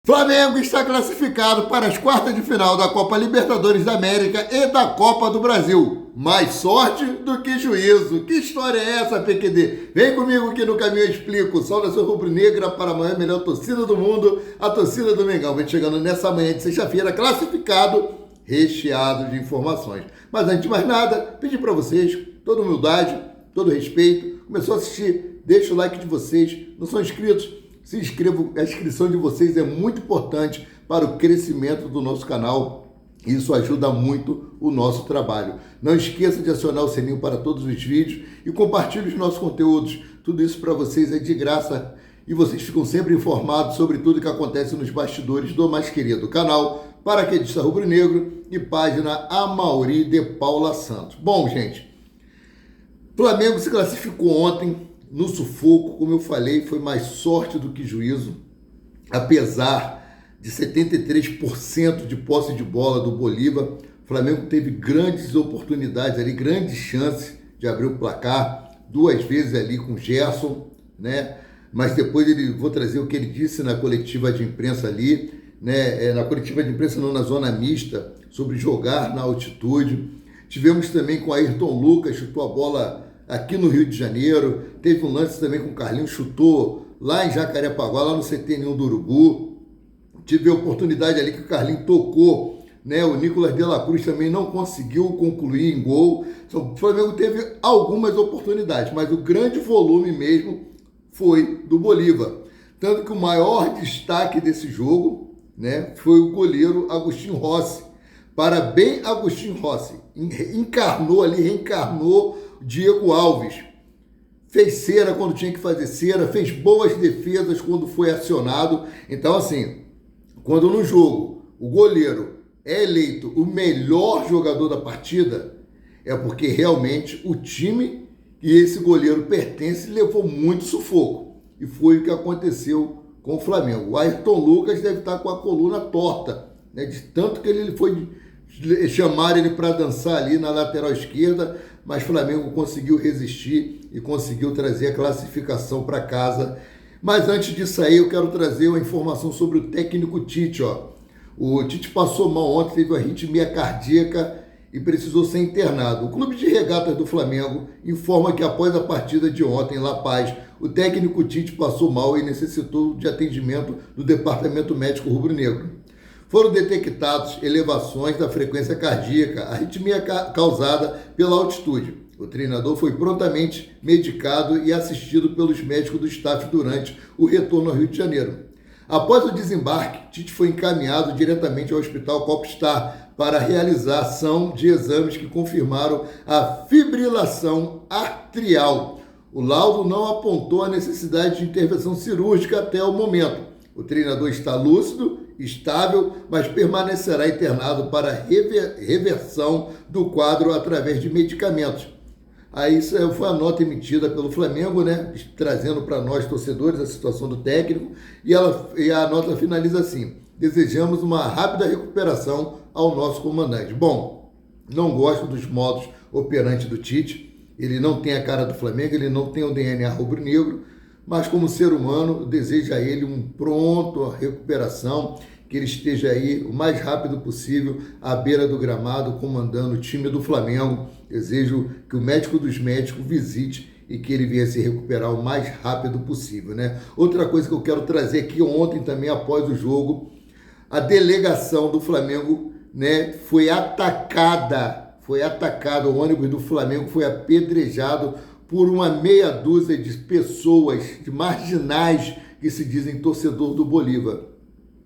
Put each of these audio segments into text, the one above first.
Flamengo está classificado para as quartas de final da Copa Libertadores da América e da Copa do Brasil. Mais sorte do que juízo. Que história é essa, PQD? Vem comigo que no caminho eu explico. Saudação rubro-negra para amanhã, melhor torcida do mundo, a torcida do Mengão. Vem chegando nessa manhã de sexta-feira, classificado, recheado de informações. Mas antes de mais nada, pedir para vocês, toda humildade, todo respeito. Começou a assistir, deixa o like de vocês. Não são inscritos? Se inscrevam, a inscrição de vocês é muito importante para o crescimento do nosso canal. Isso ajuda muito o nosso trabalho. Não esqueça de acionar o sininho para todos os vídeos e compartilhe os nossos conteúdos. Tudo isso para vocês é de graça e vocês ficam sempre informados sobre tudo que acontece nos bastidores do mais querido canal Paraquedista Rubro-Negro e página Amaury de Paula Santos. Bom, gente, Flamengo se classificou ontem no sufoco, como eu falei, foi mais sorte do que juízo, apesar de 73% de posse de bola do Bolívar. O Flamengo teve grandes oportunidades ali, grandes chances de abrir o placar, duas vezes ali com o Gerson, né? Mas depois vou trazer o que ele disse na coletiva de imprensa ali, né? Na coletiva de imprensa não, na zona mista, sobre jogar na altitude. Tivemos também com Ayrton Lucas, chutou a bola aqui no Rio de Janeiro, teve um lance também com o Carlinhos, chutou lá em Jacarepaguá, lá no CT1 do Urubu. Tive a oportunidade ali que o Carlinhos tocou, né? O Nicolas de la Cruz também não conseguiu concluir em gol. O Flamengo teve algumas oportunidades, mas o grande volume mesmo foi do Bolívar. Tanto que o maior destaque desse jogo, né, foi o goleiro Agostinho Rossi. Parabéns, Agostinho Rossi. Reencarnou Diego Alves. Fez cera quando tinha que fazer cera, fez boas defesas quando foi acionado. Então, assim, quando no jogo o goleiro é eleito o melhor jogador da partida, é porque realmente o time que esse goleiro pertence levou muito sufoco. E foi o que aconteceu com o Flamengo. O Ayrton Lucas deve estar com a coluna torta, né, de tanto que ele foi chamar ele para dançar ali na lateral esquerda, mas o Flamengo conseguiu resistir e conseguiu trazer a classificação para casa. Mas antes disso aí, eu quero trazer uma informação sobre o técnico Tite. O Tite passou mal ontem, teve uma arritmia cardíaca e precisou ser internado. O Clube de Regatas do Flamengo informa que após a partida de ontem em La Paz, o técnico Tite passou mal e necessitou de atendimento do Departamento Médico Rubro-Negro. Foram detectados elevações da frequência cardíaca, arritmia causada pela altitude. O treinador foi prontamente medicado e assistido pelos médicos do staff durante o retorno ao Rio de Janeiro. Após o desembarque, Tite foi encaminhado diretamente ao Hospital Copstar para a realização de exames que confirmaram a fibrilação arterial. O laudo não apontou a necessidade de intervenção cirúrgica até o momento. O treinador está lúcido, estável, mas permanecerá internado para reversão do quadro através de medicamentos. Aí isso foi a nota emitida pelo Flamengo, né, trazendo para nós, torcedores, a situação do técnico, e a nota finaliza assim: desejamos uma rápida recuperação ao nosso comandante. Bom, não gosto dos modos operantes do Tite, ele não tem a cara do Flamengo, ele não tem o DNA rubro-negro, mas como ser humano, desejo a ele um pronto recuperação, que ele esteja aí o mais rápido possível à beira do gramado, comandando o time do Flamengo. Desejo que o médico dos médicos visite e que ele venha se recuperar o mais rápido possível, né? Outra coisa que eu quero trazer aqui, ontem também, após o jogo, a delegação do Flamengo, né, foi atacada, o ônibus do Flamengo foi apedrejado por uma meia dúzia de pessoas, de marginais, que se dizem torcedor do Bolívar.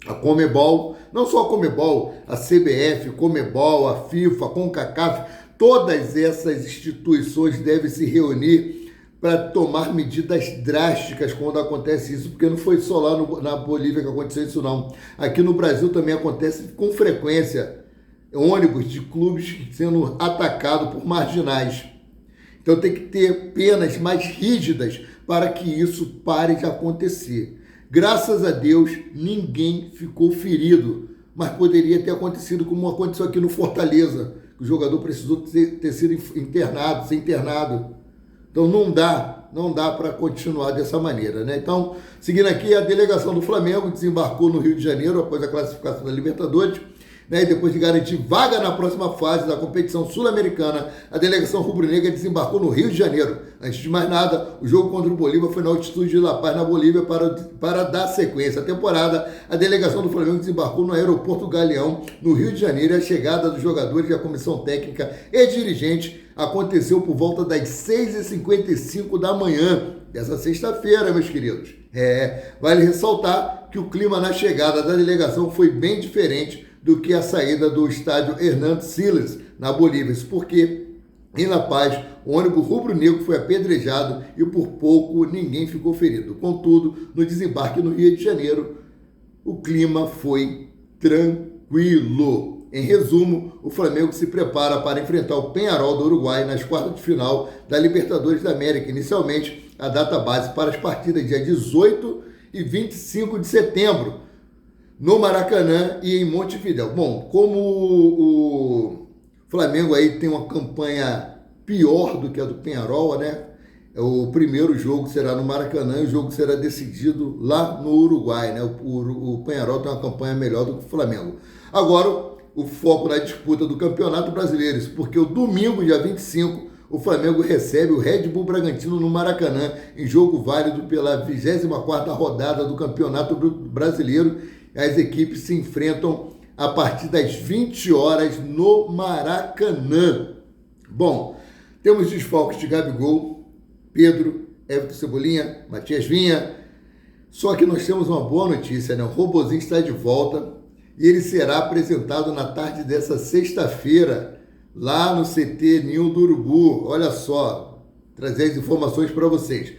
A Conmebol, não só a Conmebol, a CBF, Conmebol, a FIFA, a CONCACAF, todas essas instituições devem se reunir para tomar medidas drásticas quando acontece isso, porque não foi só lá na Bolívia que aconteceu isso, não. Aqui no Brasil também acontece com frequência ônibus de clubes sendo atacados por marginais. Então tem que ter penas mais rígidas para que isso pare de acontecer. Graças a Deus, ninguém ficou ferido, mas poderia ter acontecido como aconteceu aqui no Fortaleza, que o jogador precisou ser internado. Então não dá não dá para continuar dessa maneira, né? Então, seguindo aqui, a delegação do Flamengo desembarcou no Rio de Janeiro após a classificação da Libertadores, né? E depois de garantir vaga na próxima fase da competição sul-americana, a delegação rubro-negra desembarcou no Rio de Janeiro. Antes de mais nada, o jogo contra o Bolívar foi na altitude de La Paz, na Bolívia, para dar sequência à temporada. A delegação do Flamengo desembarcou no aeroporto Galeão, no Rio de Janeiro, e a chegada dos jogadores e a comissão técnica e dirigente aconteceu por volta das 6h55 da manhã dessa sexta-feira, meus queridos. Vale ressaltar que o clima na chegada da delegação foi bem diferente do que a saída do estádio Hernando Siles, na Bolívia. Isso porque, em La Paz, o ônibus rubro-negro foi apedrejado e por pouco ninguém ficou ferido. Contudo, no desembarque no Rio de Janeiro, o clima foi tranquilo. Em resumo, o Flamengo se prepara para enfrentar o Peñarol do Uruguai nas quartas de final da Libertadores da América. Inicialmente, a data base para as partidas dia 18 e 25 de setembro, no Maracanã e em Montevidéu. Bom, como o Flamengo aí tem uma campanha pior do que a do Peñarol, né? O primeiro jogo será no Maracanã e o jogo será decidido lá no Uruguai, né? O Peñarol tem uma campanha melhor do que o Flamengo. Agora, o foco na disputa do Campeonato Brasileiro, porque o domingo, dia 25, o Flamengo recebe o Red Bull Bragantino no Maracanã, em jogo válido pela 24ª rodada do Campeonato Brasileiro. As equipes se enfrentam a partir das 20 horas no Maracanã. Bom, temos desfalques de Gabigol, Pedro, Everton Cebolinha, Matias Vinha. Só que nós temos uma boa notícia, né? O Robozinho está de volta e ele será apresentado na tarde dessa sexta-feira, lá no CT Ninho do Urubu. Olha só, trazer as informações para vocês.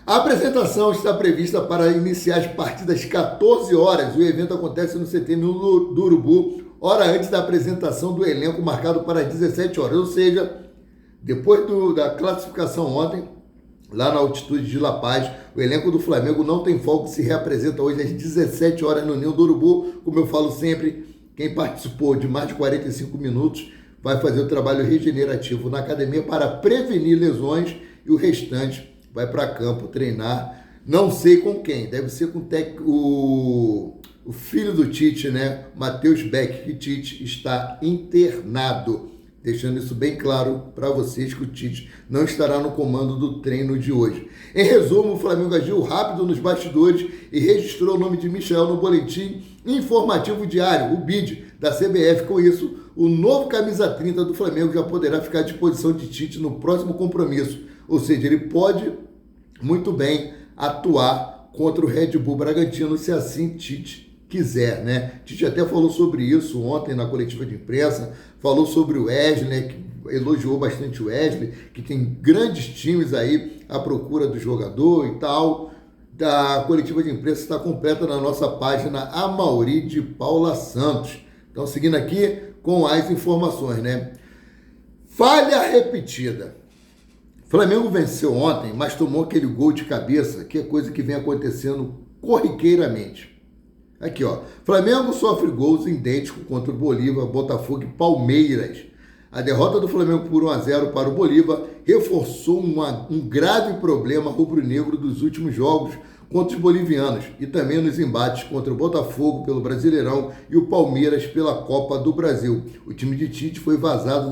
A apresentação está prevista para iniciar as partidas às 14 horas. O evento acontece no CT Ninho do Urubu, hora antes da apresentação do elenco, marcado para as 17 horas. Ou seja, depois da classificação ontem, lá na altitude de La Paz, o elenco do Flamengo não tem folga e se reapresenta hoje às 17 horas no Ninho do Urubu. Como eu falo sempre, quem participou de mais de 45 minutos vai fazer o trabalho regenerativo na academia para prevenir lesões e o restante vai para campo treinar. Não sei com quem, deve ser com o filho do Tite, né? Matheus Beck, que Tite está internado. Deixando isso bem claro para vocês que o Tite não estará no comando do treino de hoje. Em resumo, o Flamengo agiu rápido nos bastidores e registrou o nome de Michel no boletim informativo diário, o BID, da CBF. Com isso, o novo camisa 30 do Flamengo já poderá ficar à disposição de Tite no próximo compromisso. Ou seja, ele pode muito bem atuar contra o Red Bull Bragantino, se assim Tite quiser, né? Tite até falou sobre isso ontem na coletiva de imprensa, falou sobre o Wesley, né, que elogiou bastante o Wesley, que tem grandes times aí à procura do jogador e tal. A coletiva de imprensa está completa na nossa página Amaury de Paula Santos. Então, seguindo aqui com as informações, né? Falha repetida. Flamengo venceu ontem, mas tomou aquele gol de cabeça, que é coisa que vem acontecendo corriqueiramente. Aqui, ó. Flamengo sofre gols idênticos contra o Bolívar, Botafogo e Palmeiras. A derrota do Flamengo por 1-0 para o Bolívar reforçou um grave problema rubro-negro dos últimos jogos contra os bolivianos e também nos embates contra o Botafogo pelo Brasileirão e o Palmeiras pela Copa do Brasil. O time de Tite foi vazado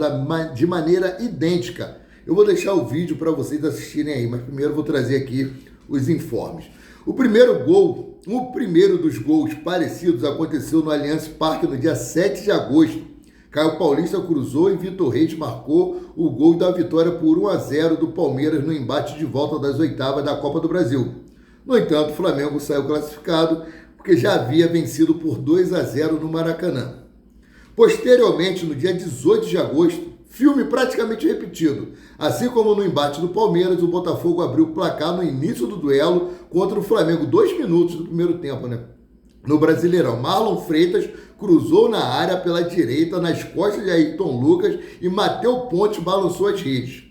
de maneira idêntica. Eu vou deixar o vídeo para vocês assistirem aí, mas primeiro vou trazer aqui os informes. O primeiro dos gols parecidos aconteceu no Allianz Parque no dia 7 de agosto. Caio Paulista cruzou e Vitor Reis marcou o gol da vitória por 1-0 do Palmeiras no embate de volta das oitavas da Copa do Brasil. No entanto, o Flamengo saiu classificado porque já havia vencido por 2-0 no Maracanã. Posteriormente, no dia 18 de agosto, filme praticamente repetido. Assim como no embate do Palmeiras, o Botafogo abriu o placar no início do duelo contra o Flamengo, 2 minutos do primeiro tempo, né? No Brasileirão, Marlon Freitas cruzou na área pela direita, nas costas de Ayrton Lucas, e Matheus Pontes balançou as redes.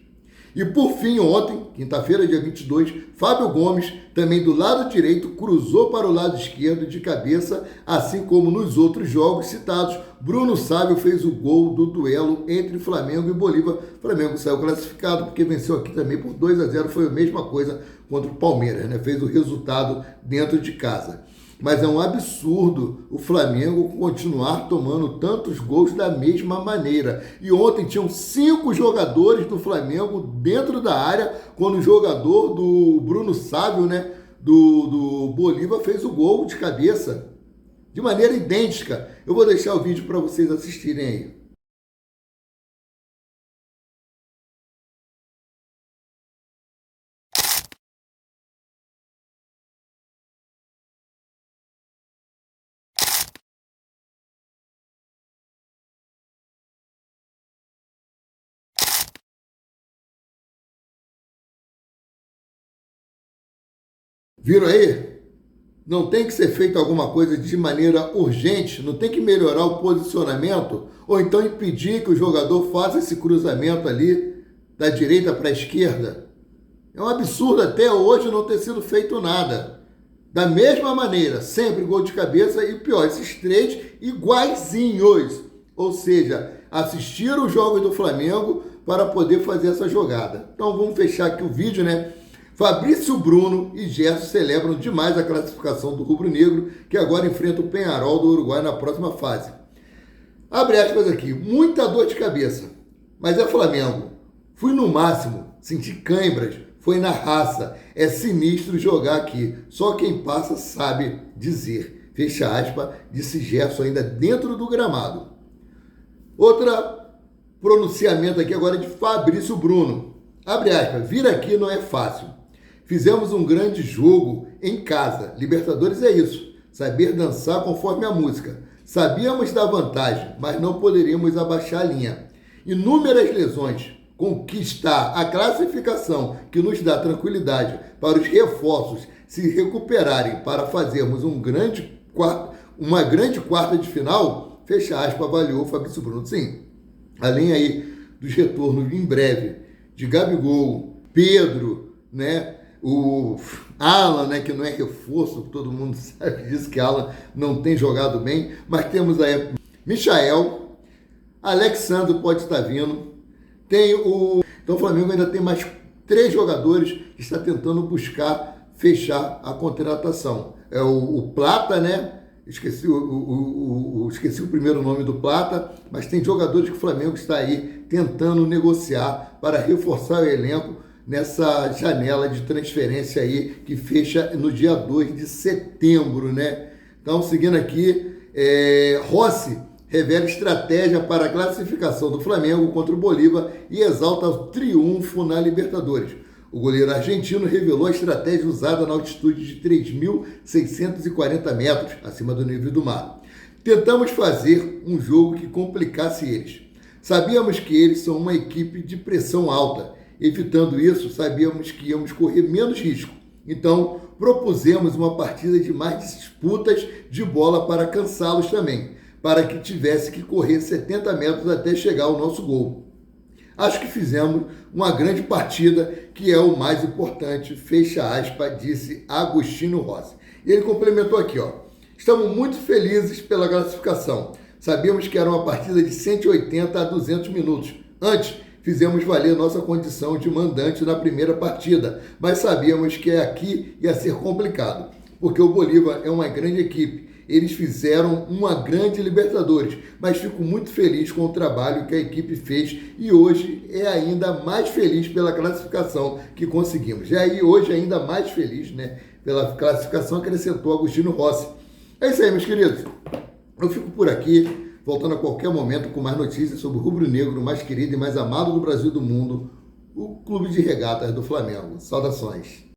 E por fim, ontem, quinta-feira, dia 22, Fábio Gomes, também do lado direito, cruzou para o lado esquerdo de cabeça, assim como nos outros jogos citados. Bruno Sávio fez o gol do duelo entre Flamengo e Bolívar. O Flamengo saiu classificado porque venceu aqui também por 2-0, foi a mesma coisa contra o Palmeiras, né? Fez o resultado dentro de casa. Mas é um absurdo o Flamengo continuar tomando tantos gols da mesma maneira. E ontem tinham 5 jogadores do Flamengo dentro da área, quando o jogador do Bruno Sávio, né, do Bolívar, fez o gol de cabeça, de maneira idêntica. Eu vou deixar o vídeo para vocês assistirem aí. Viram aí? Não tem que ser feito alguma coisa de maneira urgente, não tem que melhorar o posicionamento ou então impedir que o jogador faça esse cruzamento ali da direita para a esquerda. É um absurdo até hoje não ter sido feito nada. Da mesma maneira, sempre gol de cabeça e pior, esses 3 iguaizinhos. Ou seja, assistiram os jogos do Flamengo para poder fazer essa jogada. Então vamos fechar aqui o vídeo, né? Fabrício Bruno e Gerson celebram demais a classificação do rubro-negro, que agora enfrenta o Peñarol do Uruguai na próxima fase. Abre aspas aqui, muita dor de cabeça, mas é Flamengo. Fui no máximo, senti câimbras, foi na raça, é sinistro jogar aqui, só quem passa sabe dizer. Fecha aspas, disse Gerson ainda dentro do gramado. Outra pronunciamento aqui agora de Fabrício Bruno. Abre aspas, vir aqui não é fácil. Fizemos um grande jogo em casa. Libertadores é isso, saber dançar conforme a música. Sabíamos da vantagem, mas não poderíamos abaixar a linha. Inúmeras lesões, conquistar a classificação que nos dá tranquilidade para os reforços se recuperarem para fazermos uma grande quarta de final, fecha aspas, avaliou o Fabrício Bruno. Sim, além aí dos retornos em breve de Gabigol, Pedro, né? O Alan, né, que não é reforço, todo mundo sabe disso, que Alan não tem jogado bem, mas temos aí Michael, Alexandre pode estar vindo, então o Flamengo ainda tem mais 3 jogadores que está tentando buscar fechar a contratação. É o Plata, né? Esqueci o primeiro nome do Plata, mas tem jogadores que o Flamengo está aí tentando negociar para reforçar o elenco nessa janela de transferência aí que fecha no dia 2 de setembro, né? Então, seguindo aqui, Rossi revela estratégia para a classificação do Flamengo contra o Bolívar e exalta o triunfo na Libertadores. O goleiro argentino revelou a estratégia usada na altitude de 3.640 metros, acima do nível do mar. Tentamos fazer um jogo que complicasse eles. Sabíamos que eles são uma equipe de pressão alta. Evitando isso, sabíamos que íamos correr menos risco. Então, propusemos uma partida de mais disputas de bola para cansá-los também, para que tivesse que correr 70 metros até chegar ao nosso gol. Acho que fizemos uma grande partida, que é o mais importante, fecha aspas, disse Agostinho Rossi. E ele complementou aqui, ó. Estamos muito felizes pela classificação. Sabíamos que era uma partida de 180 a 200 minutos. Antes, fizemos valer nossa condição de mandante na primeira partida, mas sabíamos que aqui ia ser complicado, porque o Bolívar é uma grande equipe. Eles fizeram uma grande Libertadores, mas fico muito feliz com o trabalho que a equipe fez e hoje é ainda mais feliz pela classificação que conseguimos. E aí hoje ainda mais feliz, né, pela classificação, acrescentou Agostinho Rossi. É isso aí, meus queridos. Eu fico por aqui, voltando a qualquer momento com mais notícias sobre o rubro-negro mais querido e mais amado do Brasil e do mundo, o Clube de Regatas do Flamengo. Saudações.